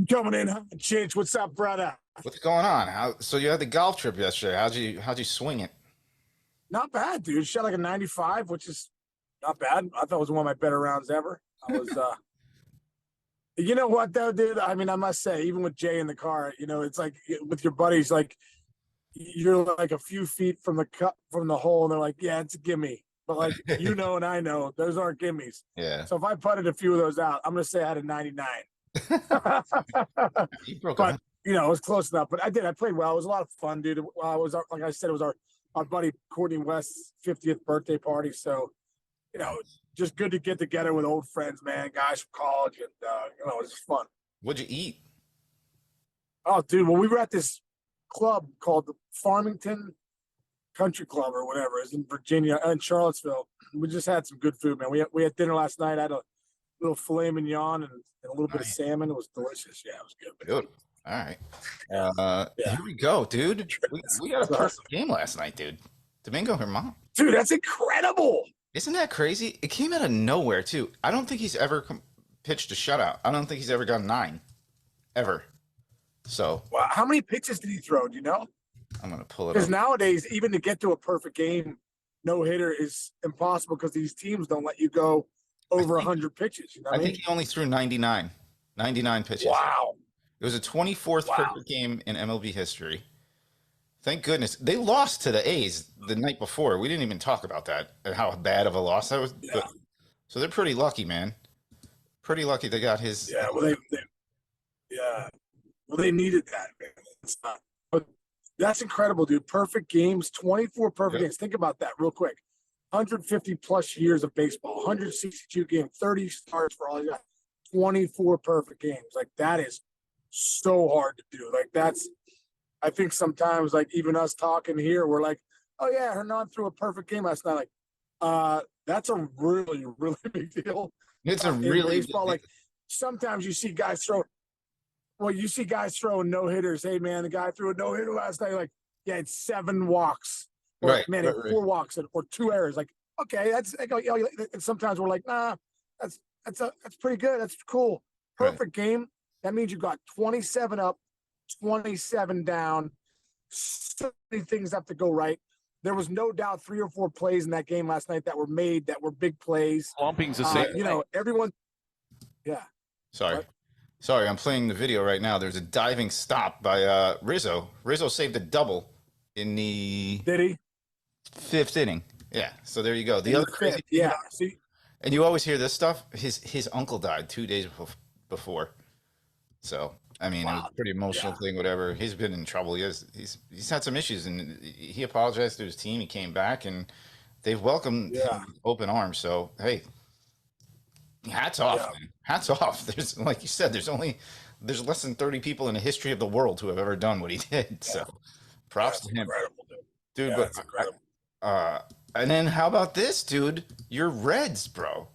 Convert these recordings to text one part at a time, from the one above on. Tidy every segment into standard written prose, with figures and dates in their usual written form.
Coming in, Chinch. What's up, brother? What's going on? So you had the golf trip yesterday. How'd you swing it? Not bad, dude. Shot like a 95, which is not bad. I thought it was one of my better rounds ever. I was, you know what though, dude? I mean, I must say, even with Jay in the car, it's like with your buddies, like you're like a few feet from the cup from the hole, and they're like, "Yeah, it's a gimme." But like and I know those aren't gimmies. Yeah. So if I putted a few of those out, I'm gonna say I had a 99. You broke But up. it was close enough. But I did. I played well. It was a lot of fun, dude. Like I said, it was our buddy Courtney West's 50th birthday party. So, just good to get together with old friends, man, guys from college, and it was just fun. What'd you eat? Oh, dude, well, we were at this club called the Farmington Country Club or whatever. It's in Virginia, in Charlottesville. We just had some good food, man. We had dinner last night. I had a little filet mignon and a little bit of salmon. It was delicious. Yeah, it was good. Good. All right. Yeah. Here we go, dude. We got a perfect game last night, dude. Domingo Germán. Dude, that's incredible. Isn't that crazy? It came out of nowhere, too. I don't think he's ever pitched a shutout. I don't think he's ever gone 9. Ever. So. Wow. How many pitches did he throw? Do you know? I'm going to pull it up. Because nowadays, even to get to a perfect game, no hitter is impossible because these teams don't let you go over 100 pitches. I think he only threw 99 pitches. Wow. It was a 24th perfect game in MLB history. Thank goodness. They lost to the A's the night before. We didn't even talk about that and how bad of a loss that was. Yeah. So they're pretty lucky, man. Pretty lucky they got his. Yeah, well, they needed that, man. But that's incredible, dude. Perfect games, 24 perfect games. Think about that real quick. 150 plus years of baseball, 162 games, 30 starts for all you got, 24 perfect games. Like, that is so hard to do. Like, I think sometimes, like, even us talking here, we're like, oh yeah, Hernan threw a perfect game last night. Like, that's a really, really big deal. It's a really baseball. Like, sometimes you see guys throw no hitters. Hey man, the guy threw a no hitter last night. Like, yeah, it's 7 walks. Or, right. Man, right. 4 walks or 2 errors. Like, okay, that's like, and sometimes we're like, nah, that's pretty good. That's cool. Perfect game. That means you got 27 up, 27 down. So many things have to go right. There was no doubt 3 or 4 plays in that game last night that were made that were big plays. Slumping's the same. Everyone. Yeah. Sorry. What? Sorry, I'm playing the video right now. There's a diving stop by Rizzo. Rizzo saved a double in the Did he? 5th inning. Yeah. So there you go. The other crazy thing yeah. See, and you always hear this stuff. His uncle died 2 days before. So I mean, it was a pretty emotional thing. Whatever. He's been in trouble. He's had some issues, and he apologized to his team. He came back, and they've welcomed him with open arms. So hey, hats off, man. Hats off. There's, like you said, there's less than 30 people in the history of the world who have ever done what he did. So props to him, incredible, dude. Yeah, But that's incredible. and then how about this, dude? Your Reds, bro.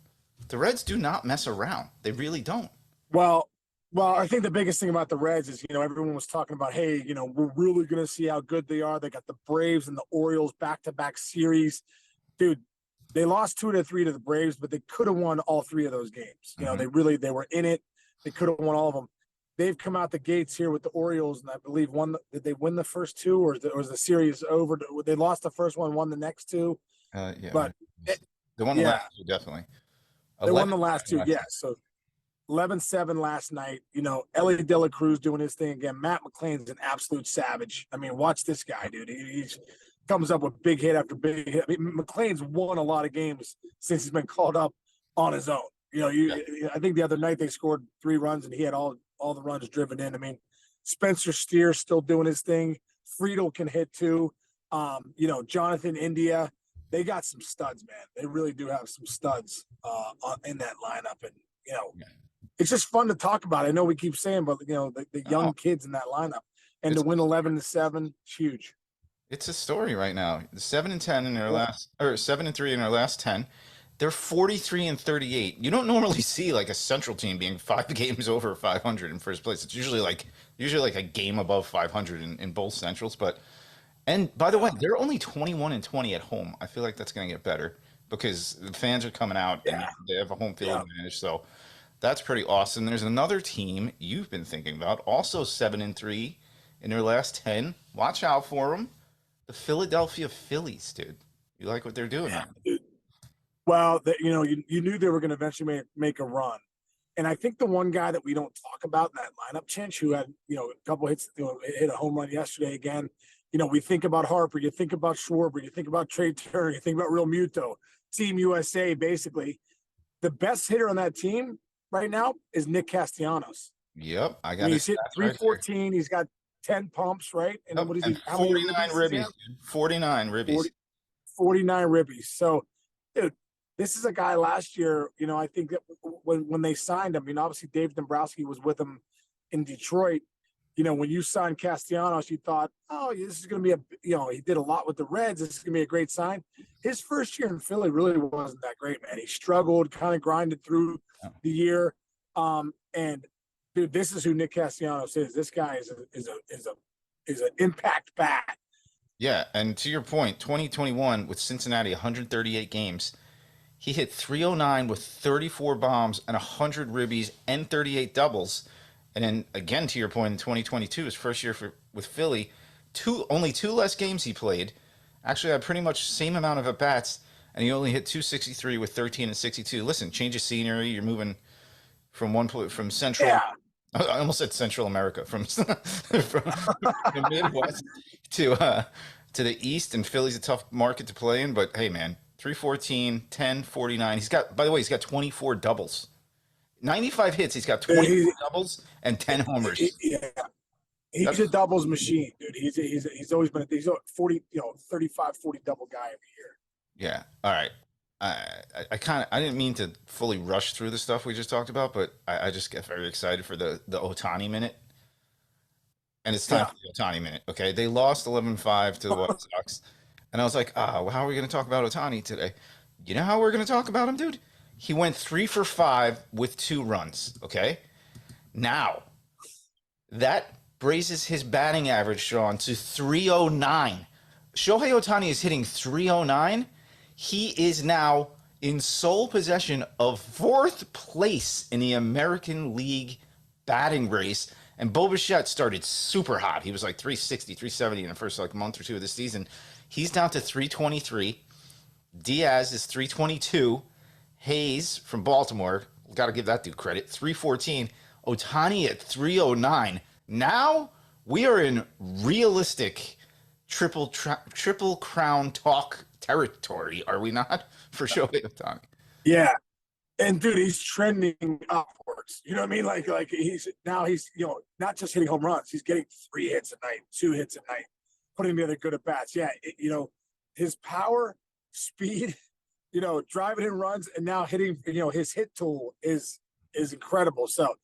The Reds do not mess around. They really don't. Well, I think the biggest thing about the Reds is, everyone was talking about, hey, we're really going to see how good they are. They got the Braves and the Orioles back-to-back series. Dude, they lost 2 to 3 to the Braves, but they could have won all 3 of those games. They were in it. They could have won all of them. They've come out the gates here with the Orioles, and I believe did they win the first 2, or was the series over? They lost the first one, won the next 2. Yeah. But they won the last 2, definitely. They won the last 2, yeah. So 11-7 last night. Ellie De La Cruz doing his thing again. Matt McClain's an absolute savage. I mean, watch this guy, dude. He comes up with big hit after big hit. I mean, McClain's won a lot of games since he's been called up on his own. I think the other night they scored 3 runs and he had all the runs driven in. I mean, Spencer Steer still doing his thing. Friedel can hit too. Jonathan India. They got some studs, man. They really do have some studs in that lineup, and it's just fun to talk about. I know we keep saying, but the young kids in that lineup, and to win 11-7, it's huge. It's a story right now. 7-10 in their last, or 7-3 in their last 10. They're 43-38. You don't normally see like a Central team being 5 games over 500 in first place. It's usually like a game above 500 in both Centrals. And by the way, they're only 21-20 at home. I feel like that's going to get better because the fans are coming out and they have a home field advantage. So That's pretty awesome. There's another team you've been thinking about, also 7-3 in their last 10. Watch out for them. The Philadelphia Phillies, dude. You like what they're doing, man? Well, you knew they were going to eventually make a run. And I think the one guy that we don't talk about in that lineup, Chinch, who had, a couple hits, hit a home run yesterday again. We think about Harper, you think about Schwarber, you think about Trey Turner, you think about Real Muto, Team USA, basically. The best hitter on that team right now is Nick Castellanos. Yep, I got he's hit 314. Right, he's got 10 pumps, right? And what is he? 49 ribbies. 49 ribbies. 49 ribbies. So, dude, this is a guy last year, I think that when they signed him, obviously Dave Dombrowski was with him in Detroit. When you signed Castellanos, you thought, oh, this is going to be he did a lot with the Reds. This is going to be a great sign. His first year in Philly really wasn't that great, man. He struggled, kind of grinded through the year. And dude, this is who Nick Castellanos is. This guy is an impact bat. Yeah, and to your point, 2021 with Cincinnati, 138 games, he hit 309 with 34 bombs and 100 ribbies and 38 doubles. And then again, to your point, in 2022, his first year with Philly, only 2 less games he played. Actually, had pretty much same amount of at bats, and he only hit 263 with 13 and 62. Listen, change of scenery. You're moving from Central. Yeah. I almost said Central America, from the Midwest to the East, and Philly's a tough market to play in. But hey, man, 314, 10, 49. By the way, he's got 24 doubles. 95 hits. He's got 24 doubles and 10 homers. He's a doubles machine, dude. He's always been he's a 40, 35, 40 double guy every year. Yeah. All right. I didn't mean to fully rush through the stuff we just talked about, but I just get very excited for the Ohtani minute. And it's time for the Ohtani minute. Okay. They lost 11-5 to the White Sox. And I was like, well, how are we going to talk about Ohtani today? You know how we're going to talk about him, dude? He went 3 for 5 with 2 runs. Okay. Now, that raises his batting average, Sean, to 309. Shohei Ohtani is hitting 309. He is now in sole possession of 4th place in the American League batting race. And Bo Bichette started super hot. He was like 360, 370 in the first month or two of the season. He's down to 323. Diaz is 322. Hayes from Baltimore, got to give that dude credit, 314. Ohtani at 309. Now we are in realistic triple crown talk territory, are we not, for Shohei Ohtani? Yeah. And dude, he's trending upwards. You know what I mean? Like he's not just hitting home runs. He's getting 3 hits a night, 2 hits a night, putting together good at bats. Yeah, his power, speed, driving in runs, and now hitting, his hit tool is incredible. So,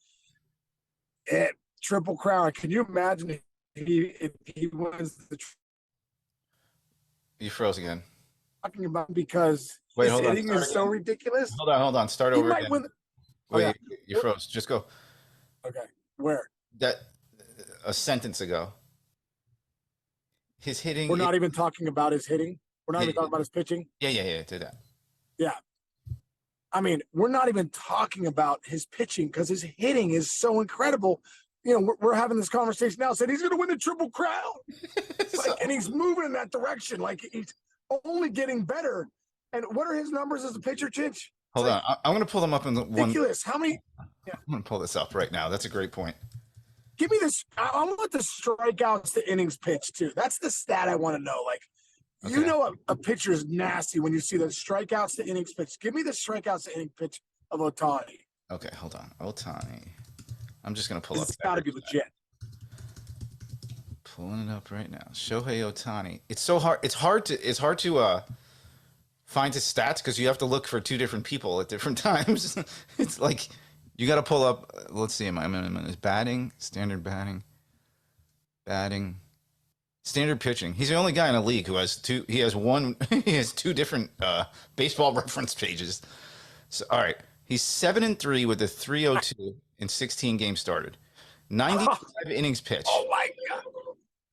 triple crown. Can you imagine if he wins the? You froze again. Talking about because his hitting is so ridiculous. Hold on. Start over again. Wait, you froze. Just go. Okay. Where? That a sentence ago. His hitting. We're not even talking about his hitting. We're not even talking about his pitching. Yeah. Do that. Yeah. I mean, we're not even talking about his pitching because his hitting is so incredible. We're having this conversation now, saying he's going to win the Triple Crown. And he's moving in that direction. Like, he's only getting better. And what are his numbers as a pitcher, Chinch? Hold on. I'm going to pull them up in the one. Ridiculous. How many? Yeah. I'm going to pull this up right now. That's a great point. Give me this. I want the strikeouts to innings pitched, too. That's the stat I want to know. Like, okay. A pitcher is nasty when you see the strikeouts to innings pitched. Give me the strikeouts to innings pitch of Ohtani. Okay, hold on. Ohtani. I'm just going to pull up. It's got to be legit. Pulling it up right now. Shohei Ohtani. It's so hard. It's hard to find his stats because you have to look for 2 different people at different times. It's like you got to pull up. Let's see. I'm in his batting, standard batting, standard pitching. He's the only guy in the league who has 2. He has 2 different baseball reference pages. So all right, he's 7-3 with a 302 in 16 games started. 95 innings pitched. Oh my God.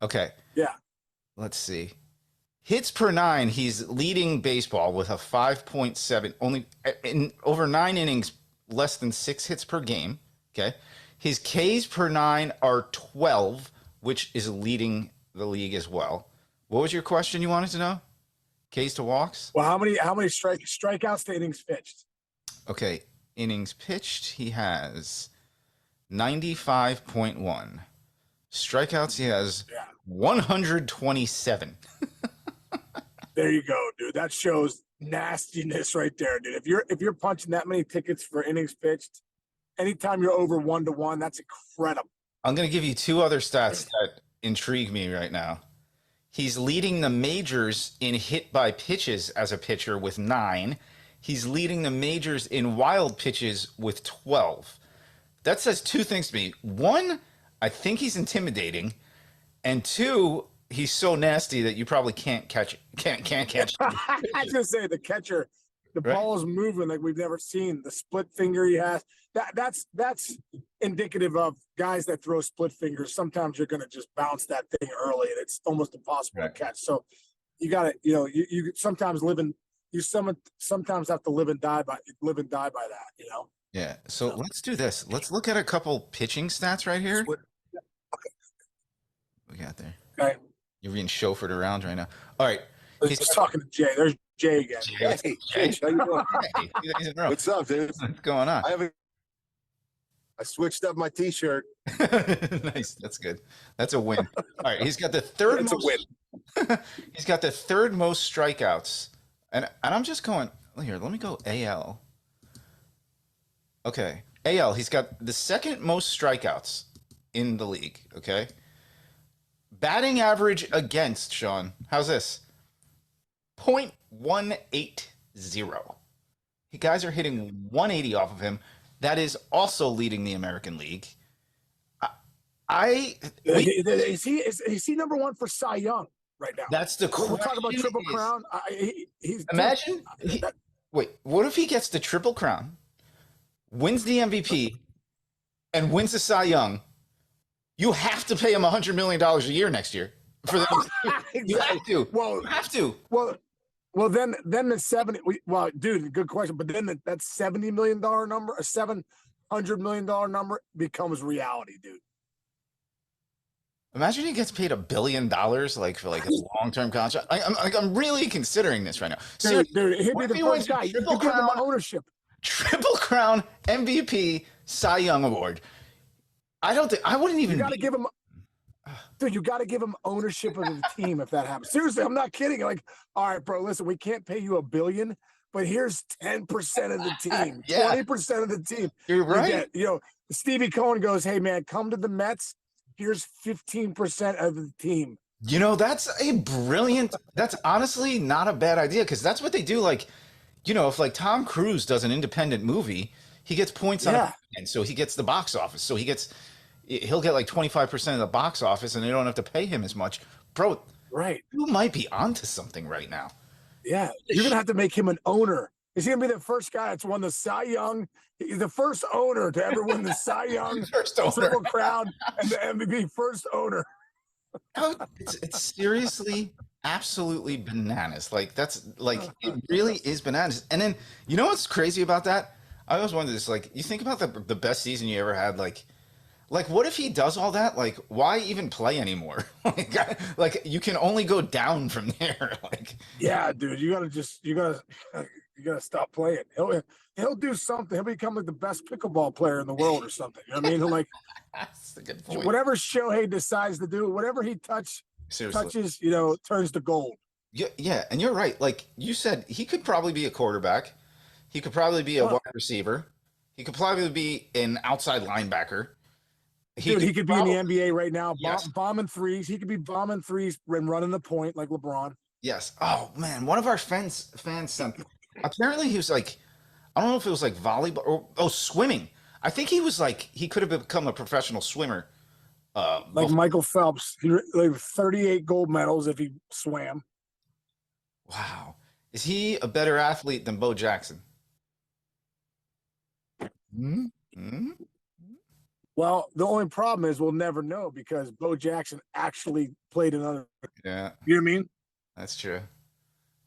Okay. Yeah. Let's see. Hits per 9, he's leading baseball with a 5.7. Only in over 9 innings less than 6 hits per game. Okay. His Ks per 9 are 12, which is leading the league as well. What was your question you wanted to know? Ks to walks? Well, how many strikeouts to innings pitched? Okay. Innings pitched, he has 95.1. Strikeouts, he has 127. There you go, dude. That shows nastiness right there, dude. If you're punching that many tickets for innings pitched, anytime you're over 1-1, that's incredible. I'm going to give you 2 other stats that intrigue me right now. He's leading the majors in hit by pitches as a pitcher with 9. He's leading the majors in wild pitches with 12. That says 2 things to me. 1, I think he's intimidating, and 2, he's so nasty that you probably can't catch. Can't catch. I was gonna say the catcher, the ball is moving like we've never seen. The split finger he has. That's indicative of guys that throw split fingers. Sometimes you're gonna just bounce that thing early, and it's almost impossible to catch. So you got to, you sometimes sometimes have to live and die by that. Yeah. So let's do this. Let's look at a couple pitching stats right here. We got there. Okay. You're being chauffeured around right now. All right. He's talking to Jay. There's Jay again. Hey, Jay, how you doing? Hey, what's up, dude? What's going on? I switched up my T-shirt. Nice. That's good. That's a win. All right. He's got the third. It's most, a win. He's got the third most strikeouts, and I'm just going here. Let me go AL. Okay, AL. He's got the second most strikeouts in the league. Okay. Batting average against, Sean. How's this? 0.180. You guys are hitting 180 off of him. That is also leading the American League. Is he number 1 for Cy Young right now? That's the question. We're talking about Triple Crown. Imagine. Wait, what if he gets the Triple Crown, wins the MVP, and wins the Cy Young? You have to pay him $100 million a year next year for them. You have to. Well, you have to. Well, then the 70. Well, dude, good question. But then that $70 million number, a $700 million number becomes reality, dude. Imagine he gets paid $1 billion, like for like a long-term contract. I'm really considering this right now. Dude, he'd be the first guy. You give him ownership. Triple Crown, MVP, Cy Young Award. I wouldn't even. You got to give him. Dude, you got to give him ownership of the team if that happens. Seriously, I'm not kidding. Like, all right, bro, listen, we can't pay you $1 billion, but here's 10% of the team, 20% of the team. You're right. Stevie Cohen goes, hey, man, come to the Mets. Here's 15% of the team. That's honestly not a bad idea, because that's what they do. Like, if like Tom Cruise does an independent movie, he gets points on it, and so he gets the box office. So he'll get like 25% of the box office, and they don't have to pay him as much. Bro, right? You might be onto something right now. Yeah, you're gonna have to make him an owner. Is he gonna be the first guy that's won the Cy Young? He's the first owner to ever win the Cy Young, Triple Crown, and the MVP. First owner. It's seriously absolutely bananas. Like, that's like, it really is bananas. And then, what's crazy about that? I always wonder this, like, you think about the best season you ever had, like what if he does all that? Like, why even play anymore? like you can only go down from there. Like, yeah, dude, you gotta stop playing. He'll do something. He'll become like the best pickleball player in the world or something. You know what I mean? He'll like, that's a good point. Whatever Shohei decides to do, whatever he touches, turns to gold. Yeah, and you're right. Like you said, he could probably be a quarterback. He could probably be a wide receiver. He could probably be an outside linebacker. He could be in the NBA right now, bombing threes. He could be bombing threes and running the point like LeBron. Yes. Oh man, one of our fans sent. Apparently, he was like, I don't know if it was like volleyball or swimming. I think he was like, he could have become a professional swimmer. Like Michael Phelps, like 38 gold medals if he swam. Wow, is he a better athlete than Bo Jackson? Mm-hmm. Well, the only problem is we'll never know because Bo Jackson actually played another. Yeah. You know what I mean? That's true.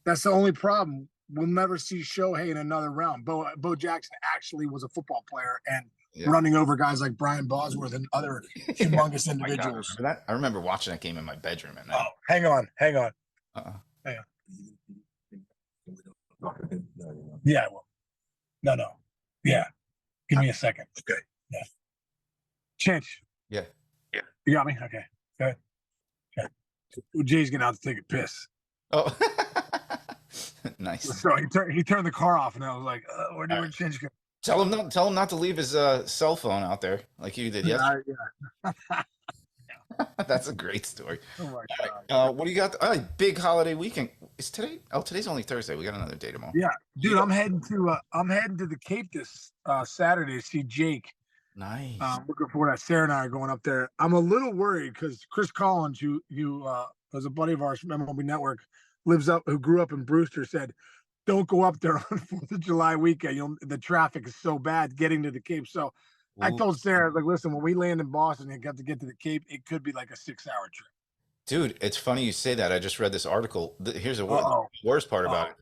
That's the only problem. we'll never see Shohei in another realm. Bo Jackson actually was a football player and Yeah. running over guys like Brian Bosworth and other humongous Oh my God, individuals. remember that? I remember watching that game in my bedroom at night. Oh, hang on. Uh-uh. Hang on. Yeah, well, no. Yeah. Give me a second. Okay. Yeah. Chinch. Yeah. You got me? Okay. Good. Okay. Well, Jay's getting out to take a piss. Oh, nice. So he turned the car off, and I was like, "Where did Chinch go?" Tell him not to leave his cell phone out there like you did yesterday. Yeah. That's a great story. Oh my God. What do you got? Big holiday weekend. Is today? Oh, today's only Thursday. We got another day tomorrow. Yeah, dude, I'm heading to the Cape this Saturday to see Jake. Nice. Looking forward to that. Sarah and I are going up there. I'm a little worried because Chris Collins, who was a buddy of ours from MLB Network, who grew up in Brewster, said, "Don't go up there on 4th of July weekend. The traffic is so bad getting to the Cape." So I told Sarah, like, listen, when we land in Boston and got to get to the Cape, it could be like a 6-hour trip. Dude, it's funny you say that. I just read this article. Here's the worst part about it.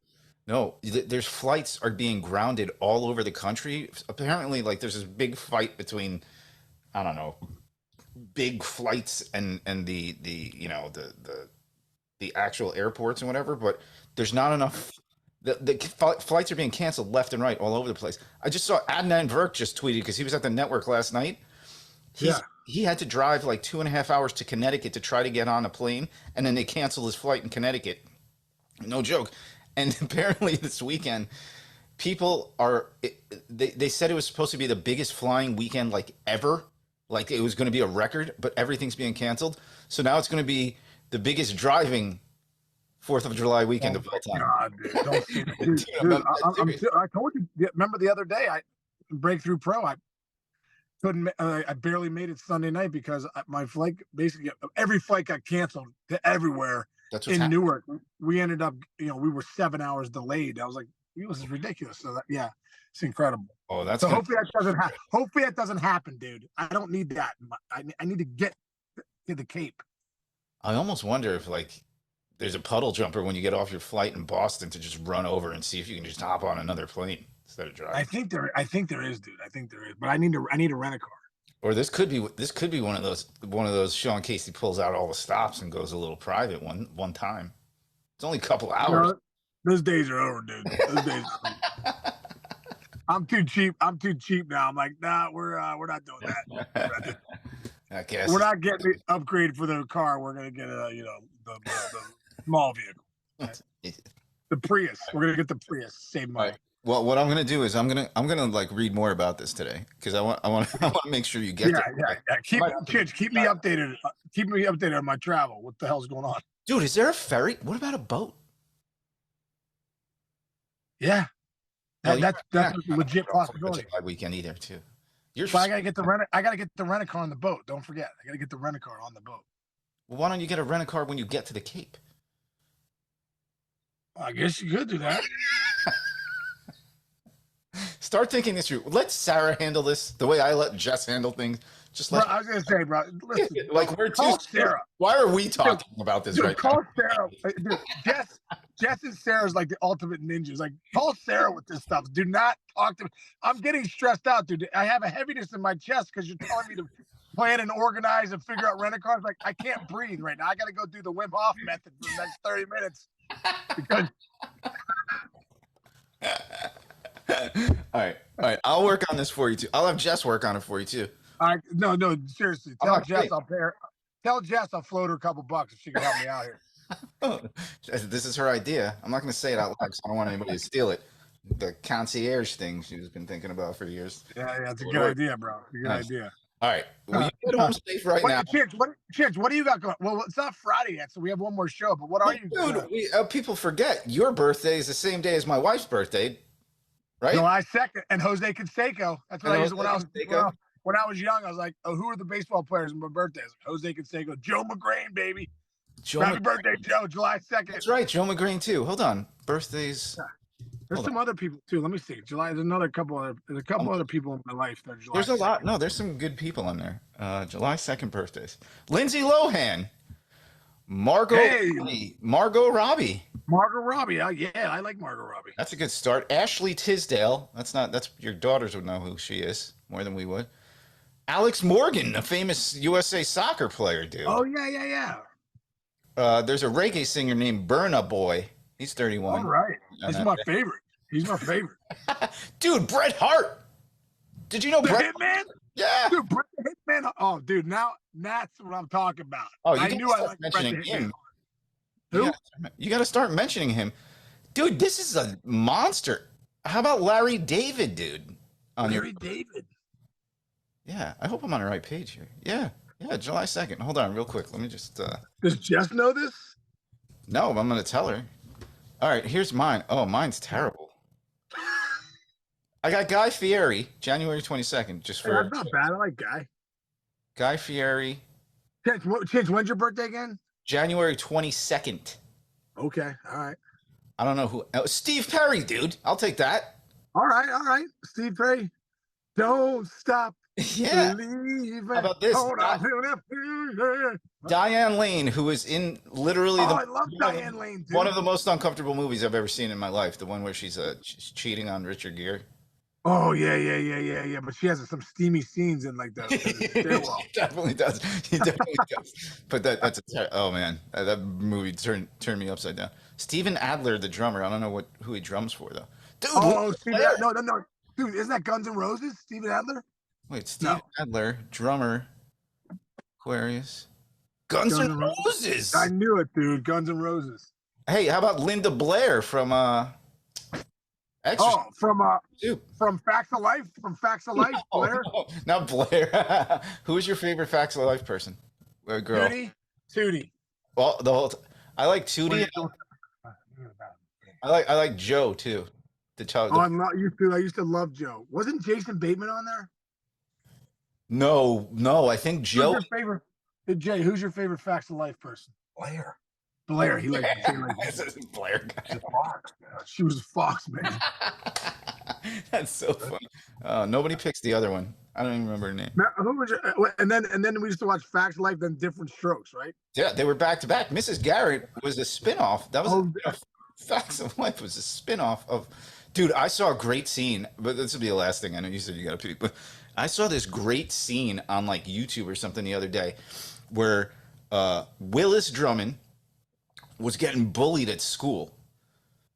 No, there's flights are being grounded all over the country. Apparently, like there's this big fight between, I don't know, big flights and the actual airports and whatever. But there's not enough. The flights are being canceled left and right all over the place. I just saw Adnan Virk just tweeted because he was at the network last night. He had to drive like 2.5 hours to Connecticut to try to get on a plane, and then they canceled his flight in Connecticut. No joke. And apparently this weekend, people they said it was supposed to be the biggest flying weekend like ever. Like it was going to be a record, but everything's being canceled. So now it's going to be the biggest driving 4th of July weekend of all time. God, dude, don't see it. Dude, I told you, remember the other day, Breakthrough Pro, I barely made it Sunday night because my flight, basically every flight got canceled to everywhere. That's in Newark. We ended up, we were 7 hours delayed. I was like, this is ridiculous. So it's incredible. Oh, that's so hopefully that doesn't happen. Hopefully that doesn't happen, dude. I don't need that. I need to get to the Cape. I almost wonder if like there's a puddle jumper when you get off your flight in Boston to just run over and see if you can just hop on another plane instead of driving. I think there is, dude. I think there is, but I need to rent a car. Or this could be one of those Sean Casey pulls out all the stops and goes a little private one time. It's only a couple hours. Those days are over, dude. Those days are over. I'm too cheap now. I'm like, nah, we're not doing that. I guess we're not getting the upgrade for the car. We're gonna get the small vehicle, the Prius. We're gonna get the Prius. Save money. Right. Well, what I'm gonna do is I'm gonna like read more about this today because I want to make sure you get. Yeah. Keep me updated. Keep me updated on my travel. What the hell's going on, dude? Is there a ferry? What about a boat? Yeah, that's a legit possibility. Weekend either too. I gotta get the rent a car on the boat. Don't forget, I gotta get the rent a car on the boat. Well, why don't you get a rent a car when you get to the Cape? I guess you could do that. Start thinking this through. Let Sarah handle this the way I let Jess handle things. I was gonna say, bro. Listen, like we're too. Sarah. Why are we talking about this right call now? Sarah. Dude, Jess and Sarah's like the ultimate ninjas. Like, call Sarah with this stuff. Do not talk to me. I'm getting stressed out, dude. I have a heaviness in my chest because you're telling me to plan and organize and figure out rent-a-cars. Like, I can't breathe right now. I got to go do the Wim Hof method for the next 30 minutes because. All right. I'll work on this for you too. I'll have Jess work on it for you too. No, seriously. Tell Jess I'll pay her. Tell Jess I'll float her a couple bucks if she can help me out here. This is her idea. I'm not going to say it out loud because I don't want anybody to steal it. The concierge thing she's been thinking about for years. Yeah, it's a good idea, bro. It's a good idea. All right. Well, you get home safe right now. Chinch, what do you got going? Well, it's not Friday yet, so we have one more show. But what are you doing? Dude, people forget your birthday is the same day as my wife's birthday, right? July 2nd, and Jose Canseco. That's what I used to when I was young. I was like, oh, who are the baseball players on my birthday? I was like, Jose Canseco, Joe McGrain, baby. Happy birthday, Joe, July 2nd. That's right, Joe McGrain too. Hold on, birthdays. Yeah. There's some other people too. Let me see. There's a couple other people in my life that are July. There's a lot. No, there's some good people in there. July 2nd birthdays. Lindsay Lohan. Margot Robbie. Margot Robbie. Margot Robbie. Yeah, I like Margot Robbie. That's a good start. Ashley Tisdale. That's your daughters would know who she is more than we would. Alex Morgan, a famous USA soccer player, dude. Oh yeah. There's a reggae singer named Burna Boy. He's 31. All right. He's my favorite. Dude, Bret Hart. Did you know the Bret Hitman? Yeah. Dude, Bret the Hitman. Oh, dude, now that's what I'm talking about. Oh, I knew I liked Bret the Hitman. Who? You got to start mentioning him. Dude, this is a monster. How about Larry David, dude? Larry David. Yeah, I hope I'm on the right page here. Yeah, July 2nd. Hold on real quick. Let me just... Does Jess know this? No, I'm going to tell her. All right, here's mine. Oh, mine's terrible. I got Guy Fieri, January 22nd, just for... That's not bad. I like Guy. Guy Fieri. Chinch, when's your birthday again? January 22nd. Okay, all right. I don't know who... Oh, Steve Perry, dude. I'll take that. All right. Steve Perry. Don't stop. Yeah. Believing. How about this? Diane Lane, who was in literally I love Diane Lane, dude. One of the most uncomfortable movies I've ever seen in my life. The one where she's cheating on Richard Gere. Oh yeah. But she has some steamy scenes in like the stairwell. He definitely does. But that's oh man, that movie turned me upside down. Steven Adler, the drummer. I don't know who he drums for though. Dude, no. Dude, isn't that Guns N' Roses? Steven Adler? Wait, Steven Adler, drummer, Aquarius. Guns N' Roses. I knew it, dude. Guns N' Roses. Hey, how about Linda Blair from Exorcist? From Facts of Life? From Facts of Life, Blair? No, not Blair. Who is your favorite Facts of Life person? Girl. Tootie. Well, I like Tootie. I like Joe too. The child. I used to love Joe. Wasn't Jason Bateman on there? No. I think Joe. Who's your favorite? Hey, Jay, who's your favorite Facts of Life person? Blair. He likes to say like Blair guy. Fox. She was a Fox, man. That's so funny. Nobody picks the other one. I don't even remember her name. Now, who was and then we used to watch Facts of Life, then Different Strokes, right? Yeah, they were back to back. Mrs. Garrett was a spinoff. That was Facts of Life was a spinoff of. Dude, I saw a great scene, but this will be the last thing. I know you said you got to pick, but I saw this great scene on like YouTube or something the other day where Willis Drummond was getting bullied at school.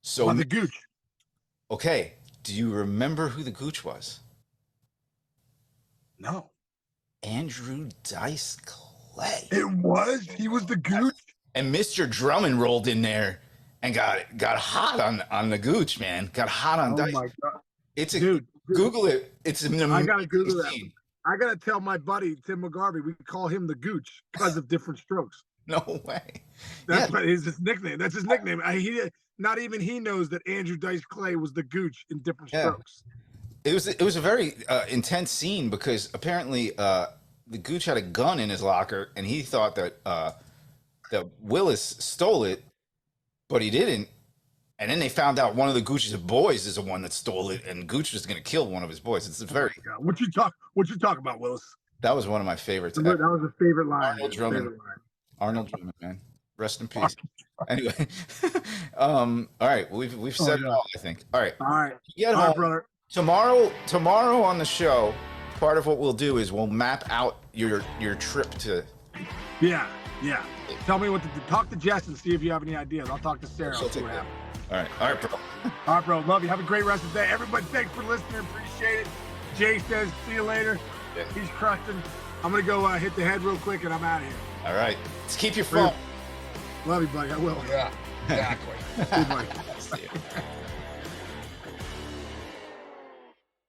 So the Gooch. Okay, do you remember who the Gooch was? No. Andrew Dice Clay. It was? He was the Gooch? And Mr. Drummond rolled in there and got hot on the Gooch, man. Got hot on Dice. Oh my God. Dude, Google it. It's an amazing I gotta Google that. scene. I gotta tell my buddy Tim McGarvey we call him the Gooch because of Different Strokes. No way. That's his nickname. That's his nickname. Not even he knows that Andrew Dice Clay was the Gooch in Different Strokes. It was a very intense scene because apparently the Gooch had a gun in his locker and he thought that Willis stole it, but he didn't. And then they found out one of the Gooch's boys is the one that stole it, and Gooch was going to kill one of his boys. It's a very what you talk about, Willis? That was one of my favorites. That was a favorite line. Arnold Drummond, man. Rest in peace. Anyway, all right, we've said it all, I think. All right, get home, brother. Tomorrow on the show, part of what we'll do is we'll map out your trip to. Yeah. Tell me what to do. Talk to Jess and see if you have any ideas. I'll talk to Sarah. I'll see what happens. All right, bro. All right, bro. Love you. Have a great rest of the day. Everybody, thanks for listening. Appreciate it. Jay says, see you later. Yeah. He's crushing. I'm going to go hit the head real quick, and I'm out of here. All right. Let's keep your phone. Love you, buddy. I will. Yeah, exactly. Good night. See you.